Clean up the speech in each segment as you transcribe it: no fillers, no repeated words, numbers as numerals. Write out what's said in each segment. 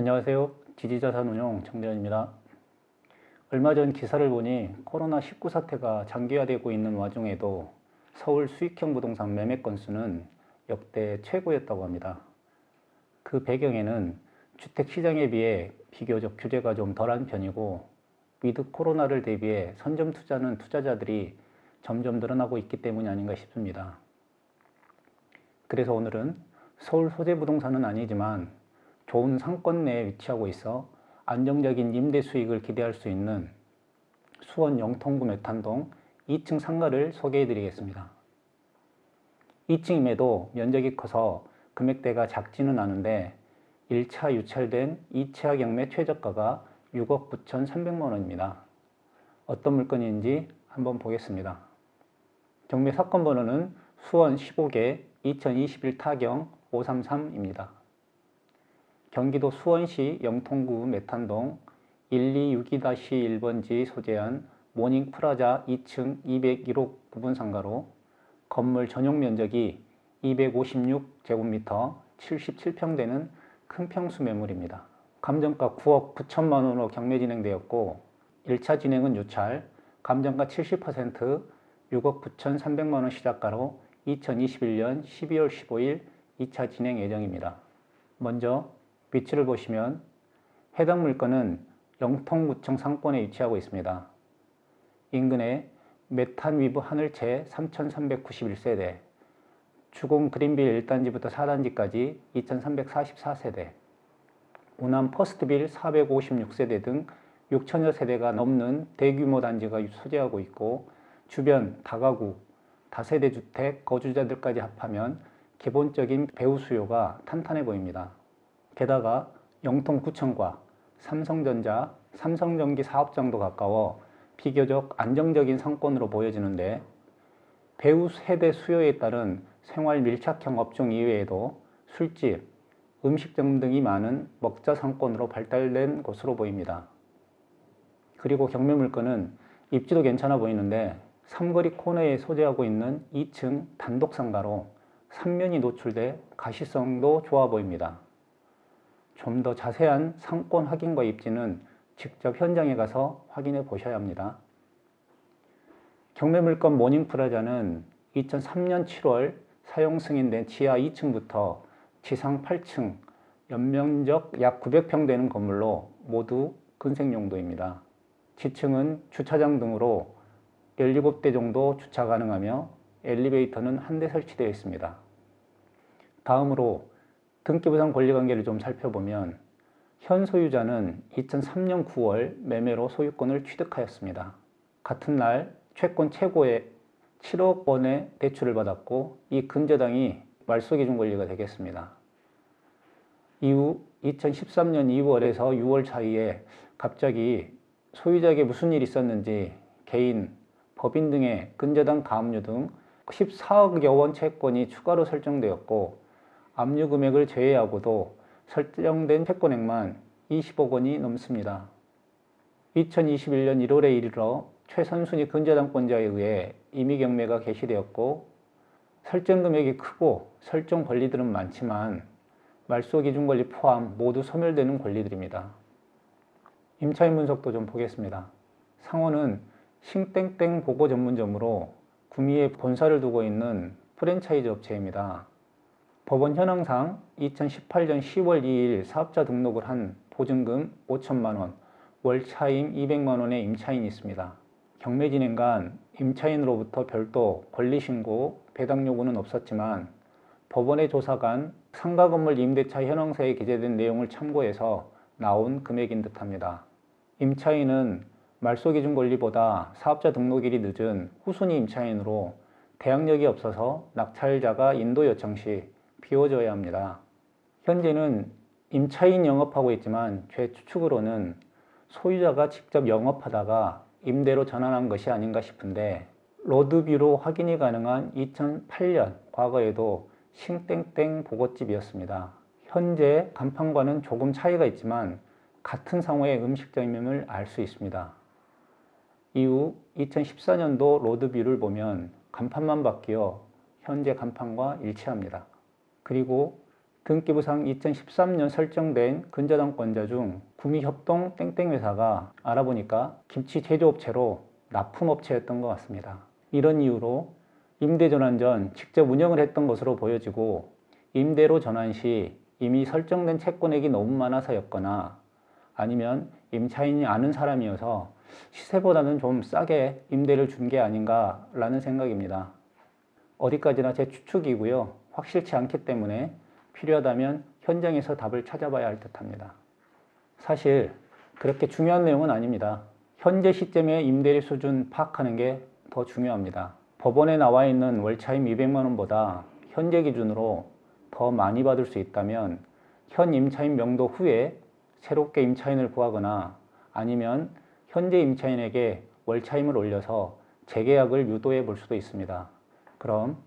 안녕하세요. 지지자산운용 정대현입니다. 얼마 전 기사를 보니 코로나19 사태가 장기화되고 있는 와중에도 서울 수익형 부동산 매매 건수는 역대 최고였다고 합니다. 그 배경에는 주택시장에 비해 비교적 규제가 좀 덜한 편이고 위드 코로나를 대비해 선점 투자는 투자자들이 점점 늘어나고 있기 때문이 아닌가 싶습니다. 그래서 오늘은 서울 소재 부동산은 아니지만 좋은 상권 내에 위치하고 있어 안정적인 임대 수익을 기대할 수 있는 수원 영통구 메탄동 2층 상가를 소개해 드리겠습니다. 2층임에도 면적이 커서 금액대가 작지는 않은데 1차 유찰된 2차 경매 최저가가 6억 9,300만 원입니다. 어떤 물건인지 한번 보겠습니다. 경매 사건 번호는 수원 15개 2021 타경 533입니다. 경기도 수원시 영통구 메탄동 1262-1번지 소재한 모닝프라자 2층 201호 부분 상가로 건물 전용 면적이 256제곱미터 77평 되는 큰 평수 매물입니다. 감정가 9억 9천만 원으로 경매 진행되었고 1차 진행은 유찰, 감정가 70% 6억 9,300만 원 시작가로 2021년 12월 15일 2차 진행 예정입니다. 먼저 위치를 보시면 해당 물건은 영통구청 상권에 위치하고 있습니다. 인근에 메탄 위브 하늘채 3,391세대, 주공 그린빌 1단지부터 4단지까지 2,344세대, 우남 퍼스트빌 456세대 등 6천여 세대가 넘는 대규모 단지가 소재하고 있고 주변 다가구, 다세대 주택 거주자들까지 합하면 기본적인 배후 수요가 탄탄해 보입니다. 게다가 영통구청과 삼성전자, 삼성전기 사업장도 가까워 비교적 안정적인 상권으로 보여지는데 배후 세대 수요에 따른 생활 밀착형 업종 이외에도 술집, 음식점 등이 많은 먹자 상권으로 발달된 곳으로 보입니다. 그리고 경매 물건은 입지도 괜찮아 보이는데 삼거리 코너에 소재하고 있는 2층 단독 상가로 3면이 노출돼 가시성도 좋아 보입니다. 좀 더 자세한 상권 확인과 입지는 직접 현장에 가서 확인해 보셔야 합니다. 경매 물건 모닝프라자는 2003년 7월 사용 승인된 지하 2층부터 지상 8층, 연면적 약 900평 되는 건물로 모두 근생 용도입니다. 지층은 주차장 등으로 17대 정도 주차 가능하며 엘리베이터는 한 대 설치되어 있습니다. 다음으로 등기부상 권리관계를 좀 살펴보면 현 소유자는 2003년 9월 매매로 소유권을 취득하였습니다. 같은 날 채권 최고의 7억 원의 대출을 받았고 이 근저당이 말소기준 권리가 되겠습니다. 이후 2013년 2월에서 6월 사이에 갑자기 소유자에게 무슨 일이 있었는지 개인, 법인 등의 근저당 가압류 등 14억여 원 채권이 추가로 설정되었고 압류 금액을 제외하고도 설정된 채권액만 20억 원이 넘습니다. 2021년 1월에 이르러 최선순위 근저당권자에 의해 임의경매가 개시되었고 설정 금액이 크고 설정 권리들은 많지만 말소기준권리 포함 모두 소멸되는 권리들입니다. 임차인 분석도 좀 보겠습니다. 상호는 싱땡땡 보고 전문점으로 구미에 본사를 두고 있는 프랜차이즈 업체입니다. 법원 현황상 2018년 10월 2일 사업자 등록을 한 보증금 5천만 원, 월 차임 200만 원의 임차인이 있습니다. 경매 진행간 임차인으로부터 별도 권리신고, 배당 요구는 없었지만 법원의 조사간 상가 건물 임대차 현황서에 기재된 내용을 참고해서 나온 금액인 듯합니다. 임차인은 말소기준 권리보다 사업자 등록일이 늦은 후순위 임차인으로 대항력이 없어서 낙찰자가 인도 요청 시 비워줘야 합니다. 현재는 임차인 영업하고 있지만 제 추측으로는 소유자가 직접 영업하다가 임대로 전환한 것이 아닌가 싶은데 로드뷰로 확인이 가능한 2008년 과거에도 싱땡땡 보고집이었습니다. 현재 간판과는 조금 차이가 있지만 같은 상호의 음식점임을 알 수 있습니다. 이후 2014년도 로드뷰를 보면 간판만 바뀌어 현재 간판과 일치합니다. 그리고 등기부상 2013년 설정된 근저당권자 중 구미협동 땡땡 회사가 알아보니까 김치 제조업체로 납품업체였던 것 같습니다. 이런 이유로 임대 전환 전 직접 운영을 했던 것으로 보여지고 임대로 전환 시 이미 설정된 채권액이 너무 많아서였거나 아니면 임차인이 아는 사람이어서 시세보다는 좀 싸게 임대를 준 게 아닌가 라는 생각입니다. 어디까지나 제 추측이고요. 확실치 않기 때문에 필요하다면 현장에서 답을 찾아봐야 할 듯합니다. 사실 그렇게 중요한 내용은 아닙니다. 현재 시점의 임대료 수준 파악하는 게 더 중요합니다. 법원에 나와 있는 월차임 200만 원보다 현재 기준으로 더 많이 받을 수 있다면 현 임차인 명도 후에 새롭게 임차인을 구하거나 아니면 현재 임차인에게 월차임을 올려서 재계약을 유도해 볼 수도 있습니다. 그럼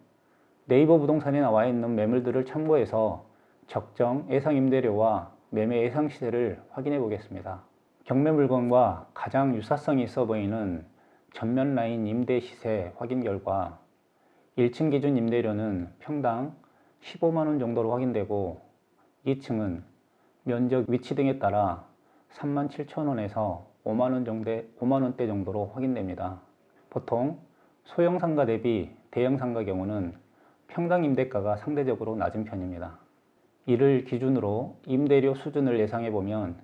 네이버 부동산에 나와 있는 매물들을 참고해서 적정 예상 임대료와 매매 예상 시세를 확인해 보겠습니다. 경매 물건과 가장 유사성이 있어 보이는 전면 라인 임대 시세 확인 결과 1층 기준 임대료는 평당 15만 원 정도로 확인되고 2층은 면적, 위치 등에 따라 37,000원에서 5만 원대 정도로 확인됩니다. 보통 소형 상가 대비 대형 상가 경우는 평당 임대가가 상대적으로 낮은 편입니다. 이를 기준으로 임대료 수준을 예상해 보면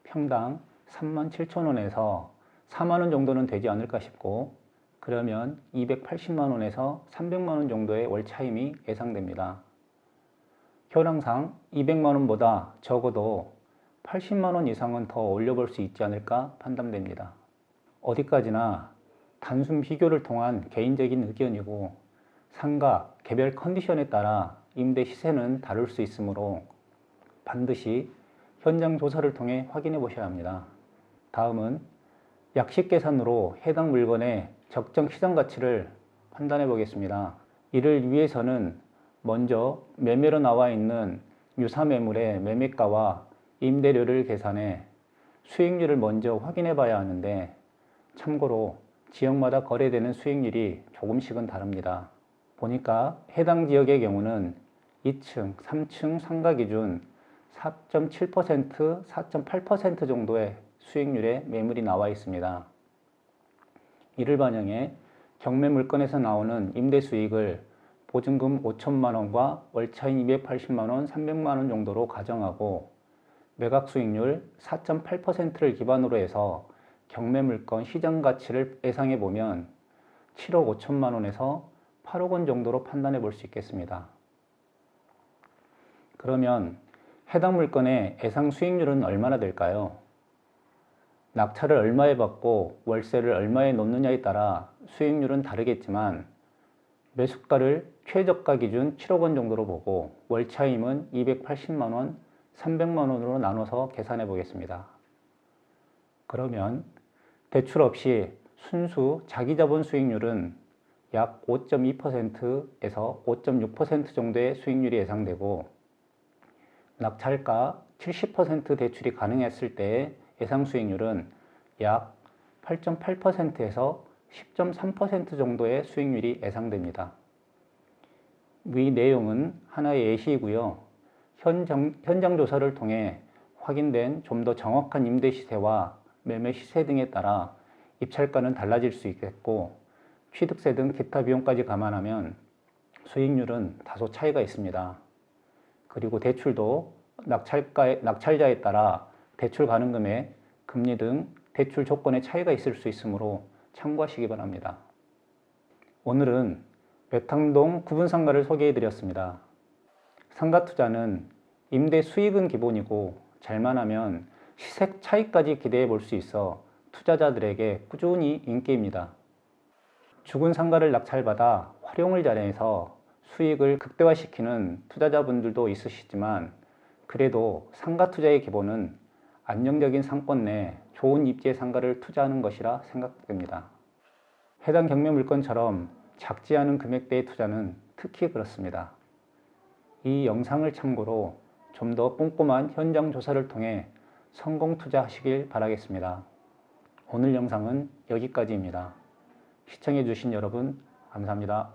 평당 37,000원에서 4만 원 정도는 되지 않을까 싶고 그러면 280만 원에서 300만 원 정도의 월 차임이 예상됩니다. 현황상 200만 원보다 적어도 80만 원 이상은 더 올려볼 수 있지 않을까 판단됩니다. 어디까지나 단순 비교를 통한 개인적인 의견이고 상가, 개별 컨디션에 따라 임대 시세는 다를 수 있으므로 반드시 현장 조사를 통해 확인해 보셔야 합니다. 다음은 약식 계산으로 해당 물건의 적정 시장 가치를 판단해 보겠습니다. 이를 위해서는 먼저 매매로 나와 있는 유사 매물의 매매가와 임대료를 계산해 수익률을 먼저 확인해 봐야 하는데 참고로 지역마다 거래되는 수익률이 조금씩은 다릅니다. 보니까 해당 지역의 경우는 2층, 3층 상가 기준 4.7%, 4.8% 정도의 수익률의 매물이 나와 있습니다. 이를 반영해 경매 물건에서 나오는 임대 수익을 보증금 5천만 원과 월차인 280만 원, 300만 원 정도로 가정하고 매각 수익률 4.8%를 기반으로 해서 경매 물건 시장 가치를 예상해 보면 7억 5천만 원에서 8억 원 정도로 판단해 볼 수 있겠습니다. 그러면 해당 물건의 예상 수익률은 얼마나 될까요? 낙찰을 얼마에 받고 월세를 얼마에 놓느냐에 따라 수익률은 다르겠지만 매수가를 최저가 기준 7억 원 정도로 보고 월차임은 280만 원, 300만 원으로 나눠서 계산해 보겠습니다. 그러면 대출 없이 순수 자기자본 수익률은 약 5.2%에서 5.6% 정도의 수익률이 예상되고 낙찰가 70% 대출이 가능했을 때의 예상 수익률은 약 8.8%에서 10.3% 정도의 수익률이 예상됩니다. 위 내용은 하나의 예시이고요. 현장 조사를 통해 확인된 좀 더 정확한 임대 시세와 매매 시세 등에 따라 입찰가는 달라질 수 있겠고 취득세 등 기타 비용까지 감안하면 수익률은 다소 차이가 있습니다. 그리고 대출도 낙찰자에 따라 대출 가능 금액, 금리 등 대출 조건의 차이가 있을 수 있으므로 참고하시기 바랍니다. 오늘은 외탕동 구분상가를 소개해 드렸습니다. 상가 투자는 임대 수익은 기본이고 잘만 하면 시세 차익까지 기대해 볼 수 있어 투자자들에게 꾸준히 인기입니다. 죽은 상가를 낙찰받아 활용을 잘해서 수익을 극대화시키는 투자자분들도 있으시지만 그래도 상가 투자의 기본은 안정적인 상권 내 좋은 입지의 상가를 투자하는 것이라 생각됩니다. 해당 경매 물건처럼 작지 않은 금액대의 투자는 특히 그렇습니다. 이 영상을 참고로 좀 더 꼼꼼한 현장 조사를 통해 성공 투자하시길 바라겠습니다. 오늘 영상은 여기까지입니다. 시청해 주신 여러분 감사합니다.